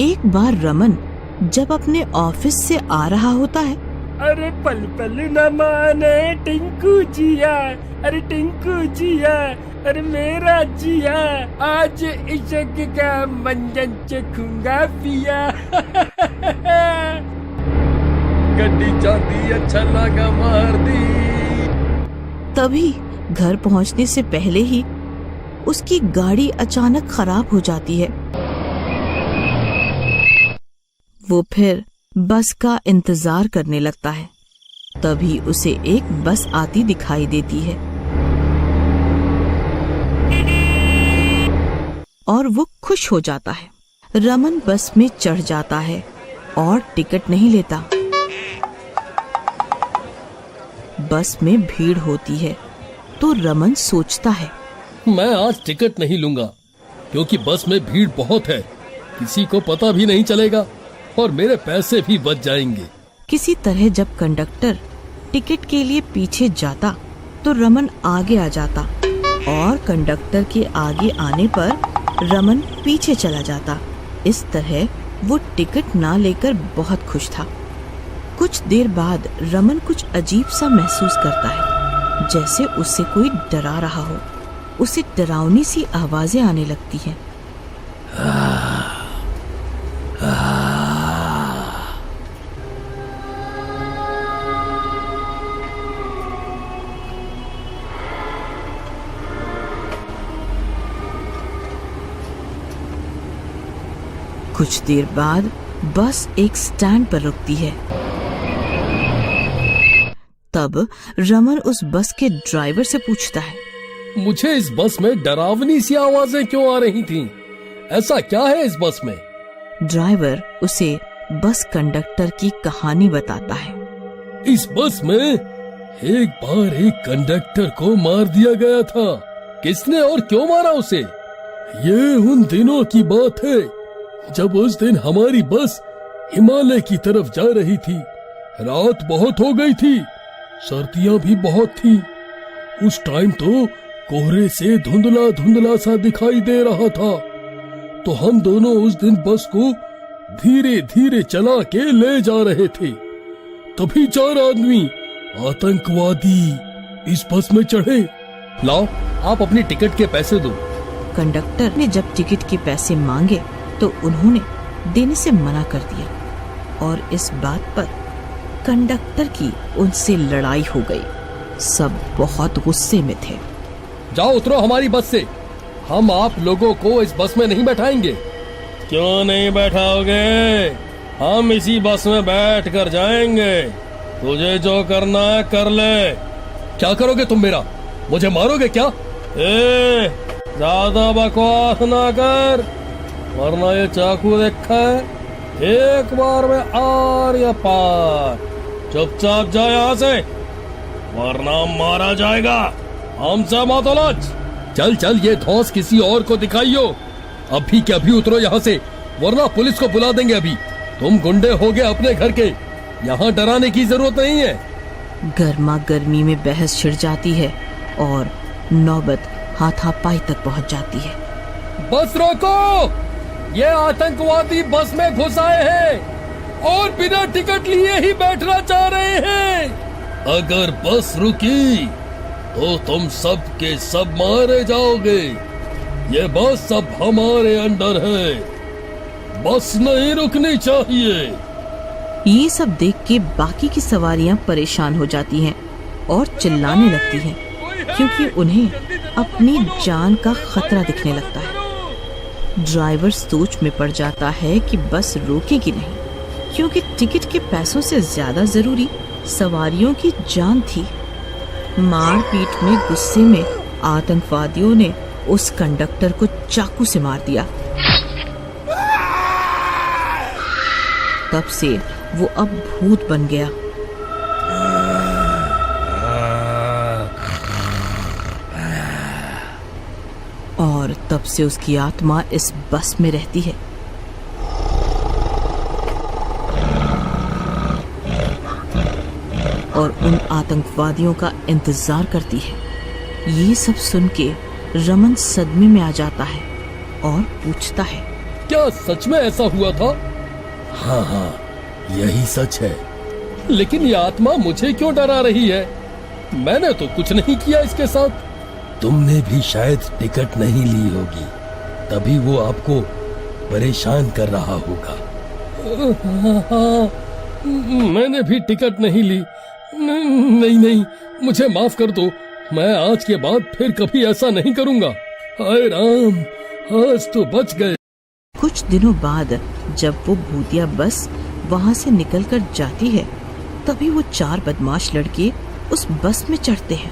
एक बार रमन जब अपने ऑफिस से आ रहा होता है, अरे पल पल न माने टिंकू जिया, अरे टिंकू जिया, अरे मेरा जिया, आज इश्क का मंजन चखूंगा पिया। गड्डी चांदी अच्छा लगा मार दी। तभी घर पहुंचने से पहले ही उसकी गाड़ी अचानक खराब हो जाती है। वो फिर बस का इंतजार करने लगता है। तभी उसे एक बस आती दिखाई देती है और वो खुश हो जाता है। रमन बस में चढ़ जाता है और टिकट नहीं लेता। बस में भीड़ होती है तो रमन सोचता है, मैं आज टिकट नहीं लूंगा क्योंकि बस में भीड़ बहुत है, किसी को पता भी नहीं चलेगा और मेरे पैसे भी बच जाएंगे। किसी तरह जब कंडक्टर टिकट के लिए पीछे जाता तो रमन आगे आ जाता और कंडक्टर के आगे आने पर रमन पीछे चला जाता। इस तरह वो टिकट ना लेकर बहुत खुश था। कुछ देर बाद रमन कुछ अजीब सा महसूस करता है, जैसे उससे कोई डरा रहा हो। उसे डरावनी सी आवाजें आने लगती हैं। कुछ देर बाद बस एक स्टैंड पर रुकती है। तब रमन उस बस के ड्राइवर से पूछता है, मुझे इस बस में डरावनी सी आवाजें क्यों आ रही थीं? ऐसा क्या है इस बस में? ड्राइवर उसे बस कंडक्टर की कहानी बताता है। इस बस में एक बार एक कंडक्टर को मार दिया गया था। किसने और क्यों मारा उसे? ये उन दिनों की बात है जब उस दिन हमारी बस हिमालय की तरफ जा रही थी। रात बहुत हो गई थी, सर्दियां भी बहुत थी। उस टाइम तो कोहरे से धुंधला धुंधला सा दिखाई दे रहा था। तो हम दोनों उस दिन बस को धीरे धीरे चला के ले जा रहे थे। तभी 4 आदमी आतंकवादी इस बस में चढ़े। लाओ, आप अपनी टिकट के पैसे दो। कंडक्टर ने जब टिकट के पैसे मांगे तो उन्होंने देने से मना कर दिया और इस बात पर कंडक्टर की उनसे लड़ाई हो गई। सब बहुत गुस्से में थे। जाओ उतरो हमारी बस से, हम आप लोगों को इस बस में नहीं बैठाएंगे। क्यों नहीं बैठाओगे? हम इसी बस में बैठ कर जाएंगे। तुझे जो करना है कर ले। क्या करोगे तुम मेरा? मुझे मारोगे क्या? ज्यादा बकवास ना कर, वरना ये चाकू देखा है, एक बार में आर या पार। चुपचाप जा यहाँ से, वरना मारा जाएगा। हमसे मत उलझ। चल चल, ये धौंस किसी और को दिखाइयो। अभी के अभी उतरो यहाँ से, वरना पुलिस को बुला देंगे। अभी तुम गुंडे हो गए अपने घर के, यहाँ डराने की जरूरत नहीं है। गर्मा गर्मी में बहस छिड़ जाती है और नौबत हाथापाई तक पहुँच जाती है। बस रोको, ये आतंकवादी बस में घुस आए हैं और बिना टिकट लिए ही बैठना चाह रहे हैं। अगर बस रुकी तो तुम सब के सब मारे जाओगे। ये बस अब हमारे अंडर है, बस नहीं रुकनी चाहिए। ये सब देख के बाकी की सवारियां परेशान हो जाती हैं और चिल्लाने लगती हैं, क्योंकि उन्हें अपनी जान का खतरा दिखने लगता है। ड्राइवर सोच में पड़ जाता है कि बस रोकेगी नहीं, क्योंकि टिकट के पैसों से ज्यादा जरूरी सवारियों की जान थी। मारपीट में गुस्से में आतंकवादियों ने उस कंडक्टर को चाकू से मार दिया। तब से वो अब भूत बन गया। और तब से उसकी आत्मा इस बस में रहती है। और उन आतंकवादियों का इंतजार करती है। ये सब सुन के रमन सदमे में आ जाता है और पूछता है, क्या सच में ऐसा हुआ था? हाँ हाँ, यही सच है। लेकिन ये आत्मा मुझे क्यों डरा रही है? मैंने तो कुछ नहीं किया इसके साथ। तुमने भी शायद टिकट नहीं ली होगी, तभी वो आपको परेशान कर रहा होगा। मैंने भी टिकट नहीं ली। नहीं, मुझे माफ कर दो। मैं आज के बाद फिर कभी ऐसा नहीं करूंगा। हाय राम, आज तो बच गए। कुछ दिनों बाद जब वो भूतिया बस वहाँ से निकलकर जाती है, तभी वो 4 बदमाश लड़के उस बस में चढ़ते हैं।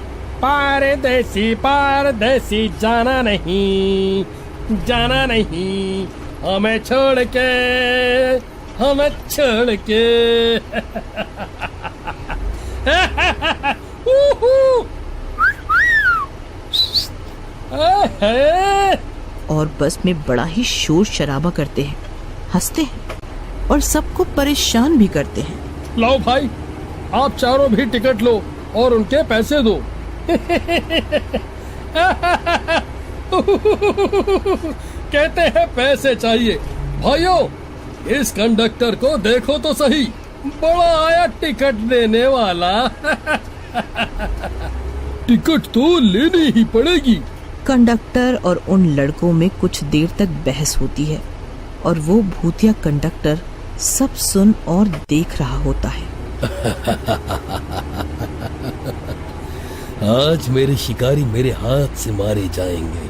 पारदेसी जाना नहीं, हमें छोड़ के और बस में बड़ा ही शोर शराबा करते हैं, हंसते हैं और सबको परेशान भी करते हैं। लो भाई, आप चारों भी टिकट लो और उनके पैसे दो। कहते हैं पैसे चाहिए। भाइयों, इस कंडक्टर को देखो तो सही, बड़ा आया टिकट देने वाला। टिकट तो लेनी ही पड़ेगी। कंडक्टर और उन लड़कों में कुछ देर तक बहस होती है और वो भूतिया कंडक्टर सब सुन और देख रहा होता है। आज मेरे शिकारी मेरे हाथ से मारे जाएंगे।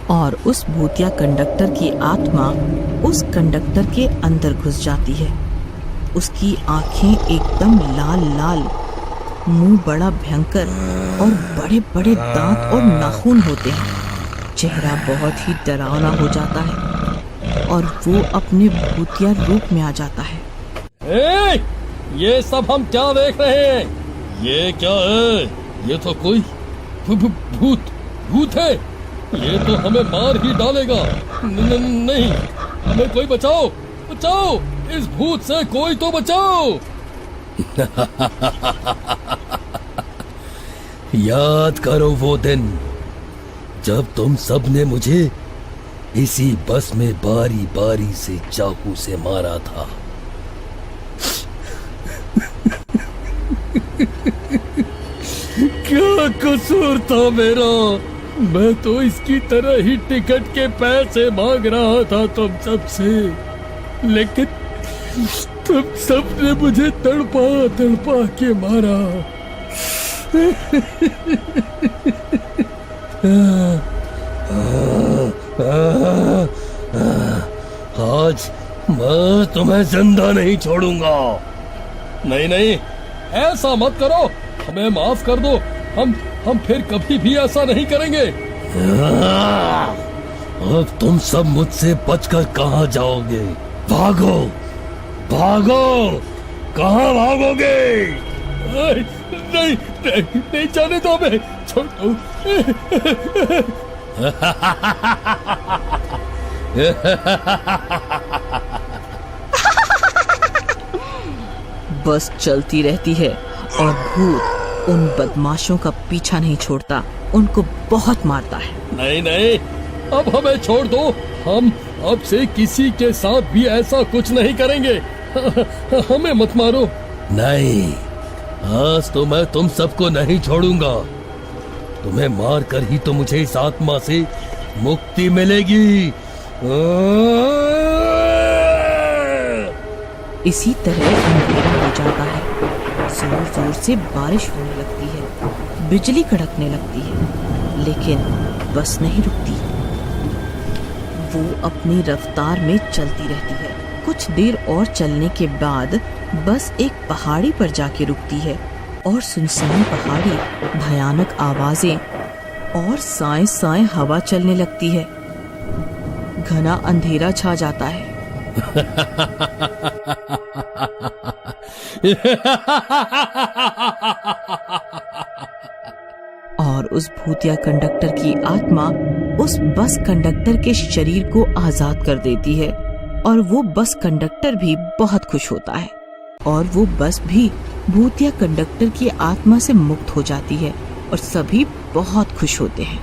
और उस भूतिया कंडक्टर की आत्मा उस कंडक्टर के अंदर घुस जाती है। उसकी आंखें एकदम लाल लाल, मुंह बड़ा भयंकर और बड़े बड़े दांत और नाखून होते हैं। चेहरा बहुत ही डरावना हो जाता है और वो अपने भूतिया रूप में आ जाता है। ये सब हम क्या देख रहे हैं? ये क्या है? ये तो कोई भूत है। ये तो हमें मार ही डालेगा। नहीं, हमें कोई बचाओ, इस भूत से कोई तो बचाओ। याद करो वो दिन जब तुम सब ने मुझे इसी बस में बारी बारी से चाकू से मारा था। क्या कसूर था मेरा? मैं तो इसकी तरह ही टिकट के पैसे मांग रहा था तुम सब से, लेकिन तुम सब ने मुझे तड़पा के मारा। आज मैं तुम्हें जिंदा नहीं छोड़ूंगा। नहीं, ऐसा मत करो, हमें माफ कर दो। हम फिर कभी भी ऐसा नहीं करेंगे। अब तुम सब मुझसे बचकर कहाँ जाओगे? भागो, कहाँ भागोगे? नहीं जाने दो, हमें छोड़ दो। बस चलती रहती है और भूत उन बदमाशों का पीछा नहीं छोड़ता, उनको बहुत मारता है। नहीं, अब हमें छोड़ दो। हम अब से किसी के साथ भी ऐसा कुछ नहीं करेंगे। हमें मत मारो। नहीं, आज तो मैं तुम सबको नहीं छोड़ूंगा। तुम्हें मार कर ही तो मुझे इस आत्मा से मुक्ति मिलेगी। इसी तरह अंधेरा हो जाता है। जोर जोर से बारिश होने लगती है, बिजली कड़कने लगती है, लेकिन बस नहीं रुकती। वो अपनी रफ्तार में चलती रहती है। कुछ देर और चलने के बाद बस एक पहाड़ी पर जाके रुकती है और सुनसान पहाड़ी, भयानक आवाजें और साए साए हवा चलने लगती है। घना अंधेरा छा जाता है। और उस भूतिया कंडक्टर की आत्मा उस बस कंडक्टर के शरीर को आजाद कर देती है और वो बस कंडक्टर भी बहुत खुश होता है और वो बस भी भूतिया कंडक्टर की आत्मा से मुक्त हो जाती है और सभी बहुत खुश होते हैं।